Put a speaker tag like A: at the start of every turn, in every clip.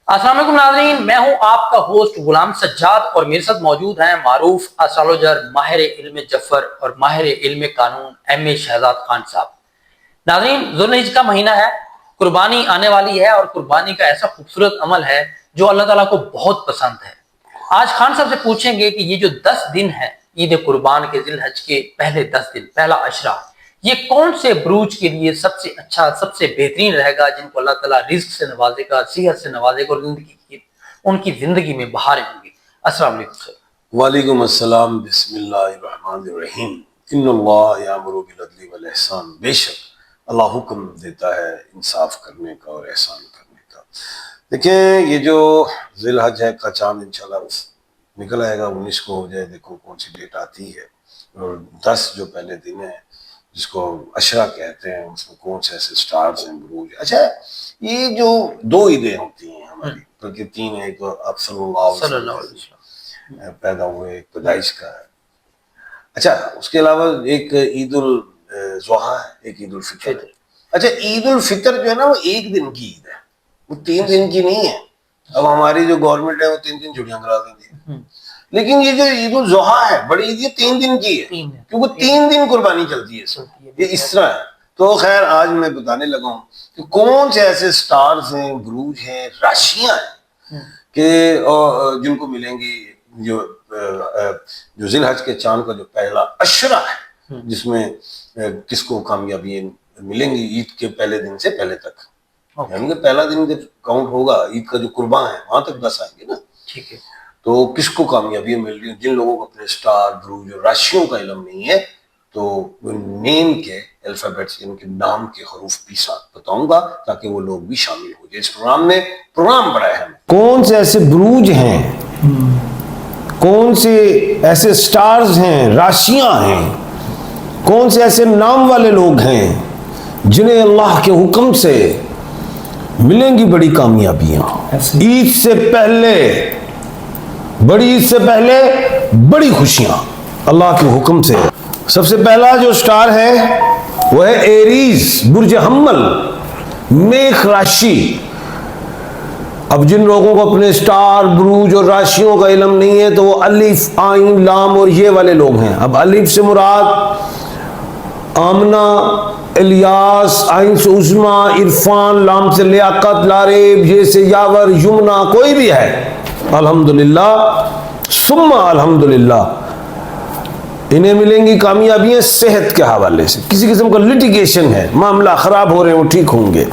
A: السلام علیکم ناظرین، میں ہوں آپ کا ہوسٹ غلام سجاد اور میرے ساتھ موجود ہیں معروف اسٹرالوجر ماہر علم جفر اور ماہر علم قانون ایم اے شہزاد خان صاحب۔ ناظرین، ذوالحجہ کا مہینہ ہے، قربانی آنے والی ہے اور قربانی کا ایسا خوبصورت عمل ہے جو اللہ تعالیٰ کو بہت پسند ہے۔ آج خان صاحب سے پوچھیں گے کہ یہ جو 10 دن ہے عید قربان کے ذی الحج کے پہلے 10 دن، پہلا عشرہ، یہ کون سے بروج کے لیے سب سے اچھا، سب سے بہترین رہے گا، جن کو اللہ تعالیٰ رزق سے نوازے گا، صحت سے نوازے گا اور ان کی زندگی میں بہاریں ہوں گی؟ السلام علیکم سر۔
B: وعلیکم السلام۔ بسم اللہ الرحمن الرحیم۔ ان اللہ یامر بالعدل والاحسان، بے شک اللہ حکم دیتا ہے انصاف کرنے کا اور احسان کرنے کا۔ دیکھیں، یہ جو ذی الحج ہے کا چاند انشاءاللہ نکل آئے گا، 19 کو ہو جائے، دیکھو کون سی ڈیٹ آتی ہے، اور 10 جو پہلے دن ہے جس کو عشرہ کہتے ہیں، اس میں کون سے ایسے سٹارز ہیں، بروج۔ اچھا، یہ جو 2 عیدیں ہوتی ہیں ہماری، بلکہ 3 ہیں، ایک تو آپ صلی اللہ علیہ وسلم پیدا ہوئے، ایک پیدائش کا ہے، اچھا اس کے علاوہ ایک عید الاضحیٰ ہے، ایک عید الفطر ہے۔ اچھا، عید الفطر جو ہے نا وہ 1 دن کی عید ہے، وہ 3 دن کی نہیں ہے۔ اب ہماری جو گورنمنٹ ہے وہ 3 دن چھٹیاں کرا دیں گی، لیکن یہ جو عید الاضحیٰ ہے بڑی عید، یہ 3 دن کی ہے، کیونکہ 3 دن قربانی چلتی ہے، یہ اس طرح ہے۔ تو خیر آج میں بتانے لگا ہوں کہ کون سے ایسے سٹارز ہیں، بروج ہیں، راشیاں ہیں کہ جن کو ملیں گی جو ذی الحج کے چاند کا جو پہلا عشرہ ہے، جس میں کس کو کامیابی ملیں گی عید کے پہلے دن سے پہلے تک، یعنی کہ پہلا دن جب کاؤنٹ ہوگا عید کا جو قربان ہے وہاں تک 10 آئیں گے نا،
A: ٹھیک ہے،
B: تو کس کو کامیابی مل رہی ہے۔ جن لوگوں کو اپنے سٹار، بروج اور راشیوں کا علم نہیں ہے تو وہ نیم کے الفابیٹس، یعنی کہ نام کے حروف بھی ساتھ بتاؤں گا تاکہ وہ لوگ بھی شامل ہو جائے اس پروگرام میں۔ پروگرام بڑا اہم ہے، کون سے ایسے بروج ہیں، کون سے ایسے سٹارز ہیں، راشیاں ہیں، کون سے ایسے نام والے لوگ ہیں جنہیں اللہ کے حکم سے ملیں گی بڑی کامیابیاں عید سے پہلے، بڑی عید سے پہلے بڑی خوشیاں اللہ کے حکم سے۔ سب سے پہلا جو سٹار ہے وہ ہے ایریز، برج حمل، میخ راشی۔ اب جن لوگوں کو اپنے سٹار، بروج اور راشیوں کا علم نہیں ہے تو وہ الف، عین، لام اور یہ والے لوگ ہیں۔ اب الف سے مراد آمنہ، الیاس، عین سے عظما، عرفان، لام سے لیاقت، لاریب، یہ سے یاور، یمنا، کوئی بھی ہے، الحمدللہ ثم الحمدللہ انہیں ملیں گی کامیابیاں صحت کے حوالے سے۔ کسی قسم کا لٹیگیشن ہے، معاملہ خراب ہو رہے ہیں، وہ ٹھیک ہوں گے۔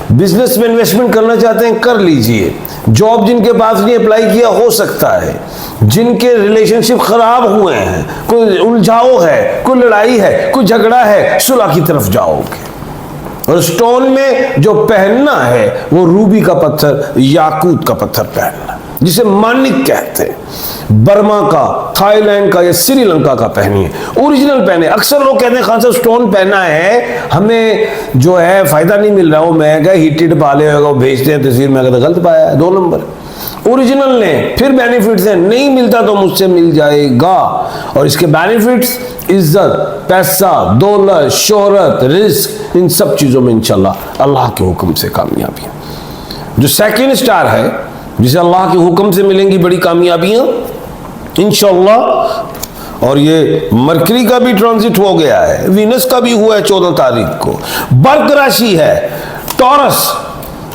B: بزنس میں انویسٹمنٹ کرنا چاہتے ہیں کر لیجئے۔ جاب جن کے پاس نہیں اپلائی کیا ہو سکتا ہے۔ جن کے ریلیشن شپ خراب ہوئے ہیں، کوئی الجھاؤ ہے، کوئی لڑائی ہے، کوئی جھگڑا ہے، صلح کی طرف جاؤ گے۔ اور سٹون میں جو پہننا ہے وہ روبی کا پتھر، یاقوت کا پتھر پہننا، جسے مانک کہتے ہیں۔ برما کا، تھائی لینڈ کا یا سری لنکا کا پہنیے، اوریجنل پہنے۔ اکثر لوگ کہتے ہیں خان صاحب سٹون پہنا ہے ہمیں جو ہے فائدہ نہیں مل رہا، وہ مہنگا ہیٹڈ پالے ہوگا، وہ بھیجتے ہیں تصویر میں، غلط پایا ہے، 2 نمبر۔ اوریجنل لیں، پھر بینیفٹس ہیں، نہیں ملتا تو مجھ سے مل جائے گا۔ اور اس کے بینیفٹس عزت، پیسہ، دولت، شہرت، رزق، ان سب چیزوں میں انشاءاللہ اللہ کے حکم سے کامیابی۔ جو سیکنڈ سٹار ہے جسے اللہ کے حکم سے ملیں گی بڑی کامیابیاں انشاءاللہ، اور یہ مرکری کا بھی ٹرانزٹ ہو گیا ہے، وینس کا بھی ہوا ہے 14 تاریخ کو۔ برق راشی ہے ٹورس،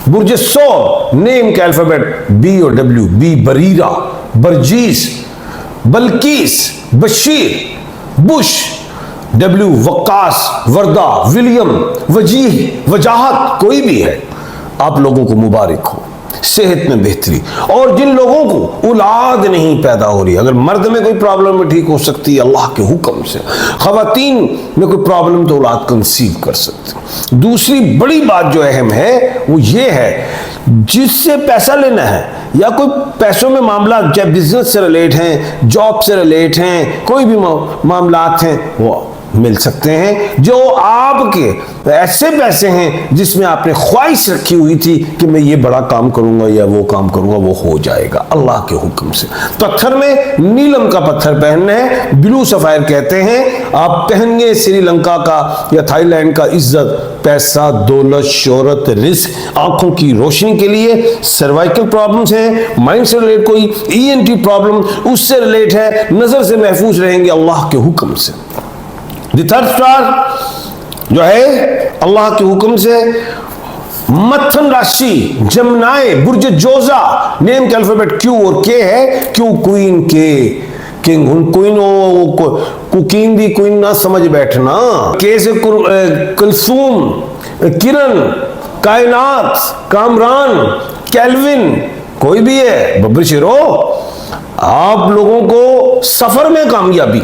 B: برج ثور، نیم کے الفابیٹ بی اور W, B Bareera, Barjees, Bilqees, Bashir, Bush, W Waqas, Warda, William, Wajih, Wajahat, کوئی بھی ہے، آپ لوگوں کو مبارک ہو، صحت میں بہتری۔ اور جن لوگوں کو اولاد نہیں پیدا ہو رہی، اگر مرد میں کوئی پرابلم ہے ٹھیک ہو سکتی ہے اللہ کے حکم سے، خواتین میں کوئی پرابلم تو اولاد کنسیو کر سکتی۔ دوسری بڑی بات جو اہم ہے وہ یہ ہے، جس سے پیسہ لینا ہے یا کوئی پیسوں میں معاملات، چاہے بزنس سے ریلیٹ ہیں، جاب سے ریلیٹ ہیں، کوئی بھی معاملات ہیں، وہ مل سکتے ہیں جو آپ کے ایسے پیسے ہیں جس میں آپ نے خواہش رکھی ہوئی تھی کہ میں یہ بڑا کام کروں گا یا وہ کام کروں گا، وہ ہو جائے گا اللہ کے حکم سے۔ پتھر میں نیلم کا پتھر پہننا ہے، بلو سفائر کہتے ہیں، آپ پہن گے سری لنکا کا یا تھائی لینڈ کا عزت، پیسہ، دولت، شہرت، رزق، آنکھوں کی روشنی کے لیے، سروائیکل پرابلمز ہیں، مائنڈ سے ریلیٹ کوئی ENT پرابلم اس سے ریلیٹ ہے، نظر سے محفوظ رہیں گے اللہ کے حکم سے۔ دی تھرڈ سٹار جو ہے اللہ کے حکم سے متھن راشی، جمنائے، برج جوزا، نیم کے الفابیٹ Q اور K ہے، Q کوئین کے کنگ، کوئین کوکین دی کوئین نہ سمجھ بیٹھنا، K سے کلثوم، کرن، کائنات، کامران، کیلوین، کوئی بھی ہے، ببر شیرو آپ لوگوں کو سفر میں کامیابی،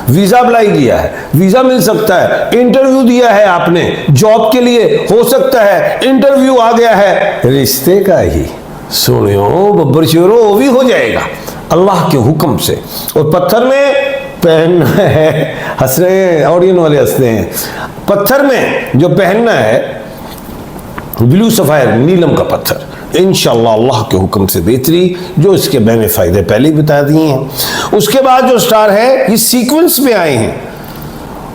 B: ویزا اپلائی کیا ہے، ویزا مل سکتا ہے، انٹرویو دیا ہے آپ نے جاب کے لیے، ہو سکتا ہے انٹرویو آ گیا ہے رشتے کا ہی، سنو ببر شیرو وہ بھی ہو جائے گا اللہ کے حکم سے۔ اور پتھر میں پہننا ہے، ہنس رہے ہیں آڈین والے ہنستے ہیں، پتھر میں جو پہننا ہے بلو سفائر، نیلم کا پتھر، انشاءاللہ اللہ کے حکم سے بہتری، جو اس کے میں نے فائدے پہلے ہی بتا دیے ہیں۔ اس کے بعد جو سٹار ہے یہ سیکوینس میں آئے ہیں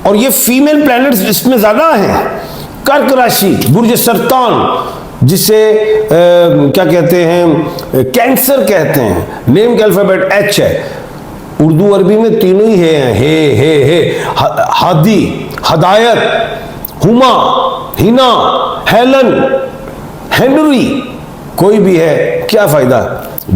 B: اور یہ فیمیل پلینٹس اس میں زیادہ ہیں۔ کرک راشی، برج سرطان، جسے کیا کہتے ہیں، کینسر کہتے ہیں، نیم کے الفابیٹ H ہے، اردو عربی میں تینوں ہی ہے، ہادی، ہدایت، ہما، ہینا، ہیلن، ہینری، کوئی بھی ہے، کیا فائدہ؟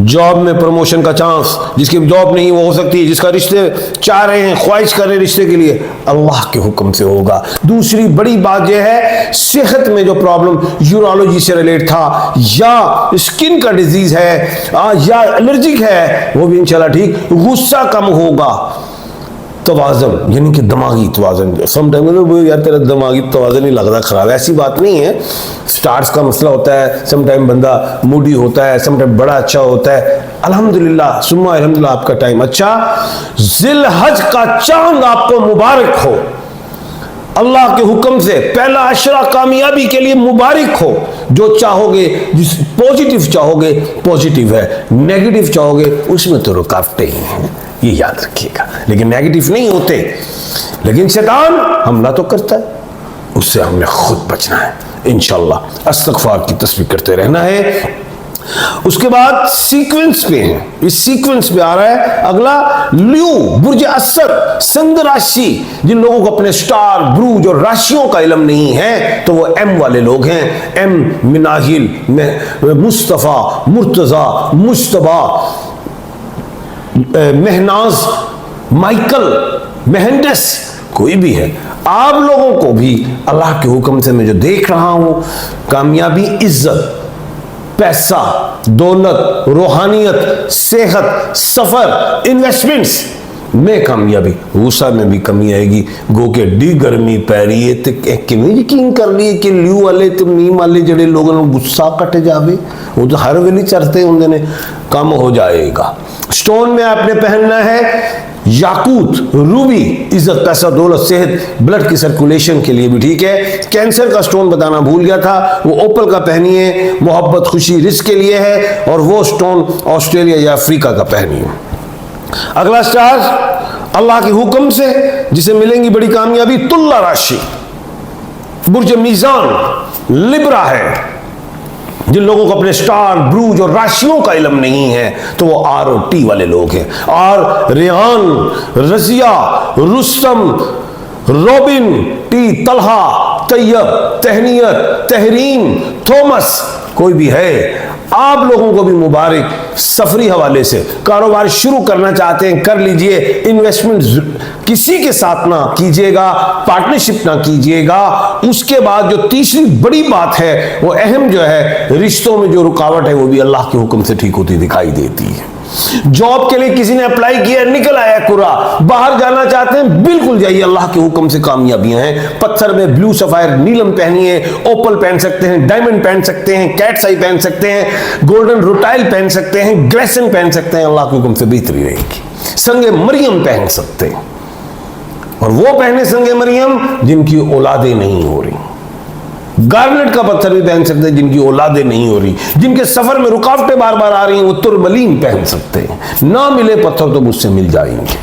B: جاب میں پروموشن کا چانس، جس کی جاب نہیں وہ ہو سکتی، جس کا رشتے چاہ رہے ہیں، خواہش کر رہے ہیں رشتے کے لیے، اللہ کے حکم سے ہوگا۔ دوسری بڑی بات یہ ہے صحت میں جو پرابلم یورولوجی سے ریلیٹ تھا یا اسکن کا ڈیزیز ہے یا الرجک ہے وہ بھی انشاءاللہ ٹھیک، غصہ کم ہوگا، توازن یعنی کہ دماغی توازن، سم ٹائم یار تیرا دماغی توازن ہی لگ رہا خراب، ایسی بات نہیں ہے، سٹارز کا مسئلہ ہوتا ہے، سم ٹائم بندہ موڈی ہوتا ہے، سم ٹائم بڑا اچھا ہوتا ہے، الحمدللہ ثم الحمدللہ آپ کا ٹائم اچھا، ذی الحج کا چاند آپ کو مبارک ہو، اللہ کے حکم سے پہلا عشرہ کامیابی کے لیے مبارک ہو، جو چاہو گے، جس پوزیٹیو چاہو گے پوزیٹیو ہے، نیگیٹیو چاہو گے اس میں تو رکاوٹیں ہی ہیں، یہ یاد رکھیے گا، لیکن نیگیٹیو نہیں ہوتے، لیکن شیطان حملہ تو کرتا ہے، اس سے ہم نے خود بچنا ہے، انشاءاللہ استغفار کی تسبیح کرتے رہنا ہے۔ اس کے بعد سیکوینس پہ ہیں، اس سیکوینس پہ آ رہا ہے اگلا لیو، برج اسد، سندھ راشی، جن لوگوں کو اپنے سٹار، بروج اور راشیوں کا علم نہیں ہے تو وہ ایم والے لوگ ہیں، ایم، مناہل، مصطفیٰ، مرتضی، مشتبہ، مہناز، مائیکل، مہندس، کوئی بھی ہے، آپ لوگوں کو بھی اللہ کے حکم سے میں جو دیکھ رہا ہوں کامیابی، عزت، پیسہ، دولت، روحانیت، صحت، سفر، انویسٹمنٹس میں کامیابی، غصہ میں بھی کمی آئے گی، گو کہ ڈی گرمی پی رہی ہے تے کیویں یقین کر لیے کہ لیو والے تے میم والے جڑے لوگوں نے غصہ کٹ جاوے، وہ تو ہر ویلی چرتے ہوندے نے، کم ہو جائے گا۔ سٹون میں آپ نے پہننا ہے یاقوت، روبی، عزت، پیسہ، دولت، صحت، بلڈ کی سرکولیشن کے لیے بھی ٹھیک ہے۔ کینسر کا سٹون بتانا بھول گیا تھا، وہ اوپل کا پہنیے، محبت، خوشی، رزق کے لیے ہے، اور وہ سٹون آسٹریلیا یا افریقہ کا پہنیے۔ اگلا سٹار اللہ کے حکم سے جسے ملیں گی بڑی کامیابی، تلا راشی، برج میزان، لبرا ہے، جن لوگوں کو اپنے سٹار، بروج اور راشیوں کا علم نہیں ہے تو وہ آر اور ٹی والے لوگ ہیں، اور ریحان، رضیہ، رستم، روبن، ٹی، طلحہ، طیب، تہنیت، تحریم، تھومس، کوئی بھی ہے، آپ لوگوں کو بھی مبارک۔ سفری حوالے سے کاروبار شروع کرنا چاہتے ہیں کر لیجئے، انویسٹمنٹ کسی کے ساتھ نہ کیجئے گا، پارٹنرشپ نہ کیجئے گا۔ اس کے بعد جو تیسری بڑی بات ہے وہ اہم جو ہے، رشتوں میں جو رکاوٹ ہے وہ بھی اللہ کے حکم سے ٹھیک ہوتی دکھائی دیتی ہے۔ جاب کے لیے کسی نے اپلائی کیا، نکل آیا کرا، باہر جانا چاہتے ہیں بالکل جائیے، اللہ کے حکم سے کامیابیاں ہیں۔ پتھر میں بلو سفائر، نیلم پہنیے، اوپل پہن سکتے ہیں، ڈائمنڈ پہن سکتے ہیں، کیٹس آئی پہن سکتے ہیں، گولڈن روٹائل پہن سکتے ہیں، گلیسن پہن سکتے ہیں، اللہ کے حکم سے بہتری رہے گی۔ سنگ مریم پہن سکتے ہیں، اور وہ پہنے سنگ مریم جن کی اولادیں نہیں ہو رہی، گارنٹ کا پتھر بھی پہن سکتے ہیں جن کی اولادیں نہیں ہو رہی، جن کے سفر میں رکاوٹیں بار بار آ رہی ہیں وہ ترملین پہن سکتے ہیں، نہ ملے پتھر تو مجھ سے مل جائیں گے۔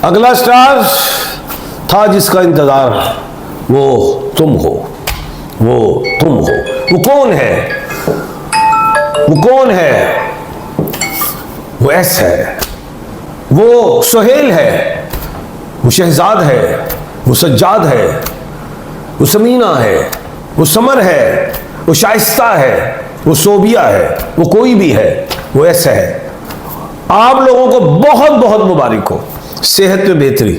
B: اگلا سٹار تھا جس کا انتظار، وہ تم ہو، وہ تم ہو۔ وہ کون ہے؟ وہ کون ہے؟ وہ ایس ہے، وہ سہیل ہے، وہ شہزاد ہے، وہ سجاد ہے، وہ سمینہ ہے، وہ سمر ہے، وہ شائستہ ہے، وہ صوبیہ ہے، وہ کوئی بھی ہے، وہ ایسا ہے۔ آپ لوگوں کو بہت بہت مبارک ہو، صحت میں بہتری،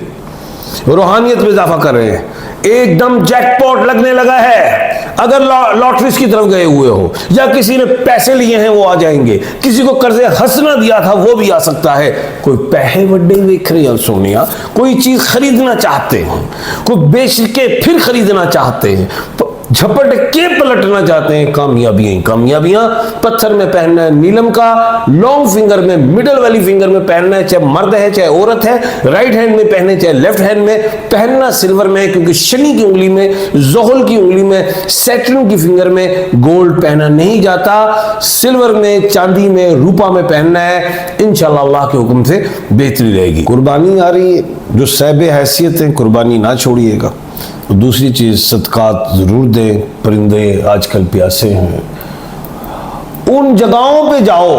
B: روحانیت میں اضافہ کر رہے ہیں، ایک دم جیک پاٹ لگنے لگا ہے۔ اگر لاٹریز کی طرف گئے ہوئے ہو یا کسی نے پیسے لیے ہیں وہ آ جائیں گے، کسی کو قرض ہنسنا دیا تھا وہ بھی آ سکتا ہے، کوئی پیسے وڈے دیکھ رہے ہیں سونیا، کوئی چیز خریدنا چاہتے ہیں، کوئی بیچ کے پھر خریدنا چاہتے ہیں، جھپٹ کے پلٹنا چاہتے ہیں، کامیابیاں ہی کامیابیاں۔ پتھر میں پہننا ہے نیلم کا، لانگ فنگر میں، مڈل والی فنگر میں پہننا ہے، چاہے مرد ہے چاہے عورت ہے، رائٹ ہینڈ میں پہنے چاہے لیفٹ ہینڈ میں پہننا، سلور میں، کیونکہ شنی کی انگلی میں، زحل کی انگلی میں، سیٹرن کی فنگر میں گولڈ پہنا نہیں جاتا، سلور میں، چاندی میں، روپا میں پہننا ہے، انشاءاللہ اللہ کے حکم سے بہتری رہے گی۔ قربانی آ رہی ہے، جو صاحب حیثیت ہیں قربانی نہ چھوڑیے گا۔ دوسری چیز صدقات ضرور دیں، پرندے آج کل پیاسے ہیں، ان جگہوں پہ جاؤ،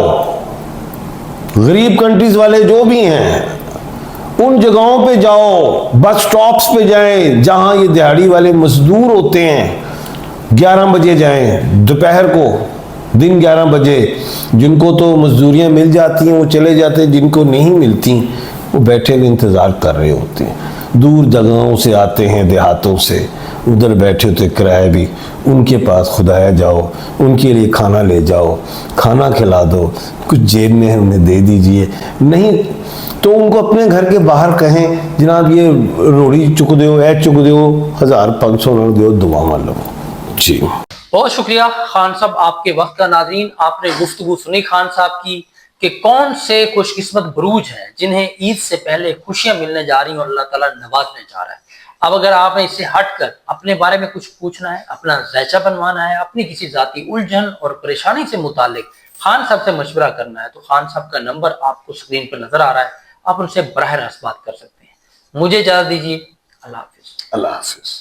B: غریب کنٹریز والے جو بھی ہیں ان جگہوں پہ جاؤ، بس سٹاپس پہ جائیں جہاں یہ دیہڑی والے مزدور ہوتے ہیں، 11 بجے جائیں دوپہر کو، دن 11 بجے، جن کو تو مزدوریاں مل جاتی ہیں وہ چلے جاتے ہیں، جن کو نہیں ملتی وہ بیٹھے ہوئے انتظار کر رہے ہوتے ہیں، دور جگہوں سے آتے ہیں، دیہاتوں سے، ادھر بیٹھے ہوتے کرائے بھی، ان کے پاس خدایا جاؤ، ان کے لیے کھانا لے جاؤ، کھانا کھلا دو، کچھ جیب میں ہے انہیں دے دیجئے، نہیں تو ان کو اپنے گھر کے باہر کہیں جناب یہ روڑی چک دیو، اے چک دیو، 1500 دیو، دعا مانو۔ جی
A: بہت شکریہ خان صاحب آپ کے وقت کا۔ ناظرین آپ نے گفتگو سنی خان صاحب کی کہ کون سے خوش قسمت بروج ہیں جنہیں عید سے پہلے خوشیاں ملنے جا رہی ہیں اور اللہ تعالیٰ نوازنے جا رہا ہے۔ اب اگر آپ نے اس سے ہٹ کر اپنے بارے میں کچھ پوچھنا ہے، اپنا ذائچہ بنوانا ہے، اپنی کسی ذاتی الجھن اور پریشانی سے متعلق خان صاحب سے مشورہ کرنا ہے تو خان صاحب کا نمبر آپ کو اسکرین پر نظر آ رہا ہے، آپ ان سے براہ راست بات کر سکتے ہیں۔ مجھے اجازت دیجیے، اللہ حافظ۔
B: اللہ حافظ۔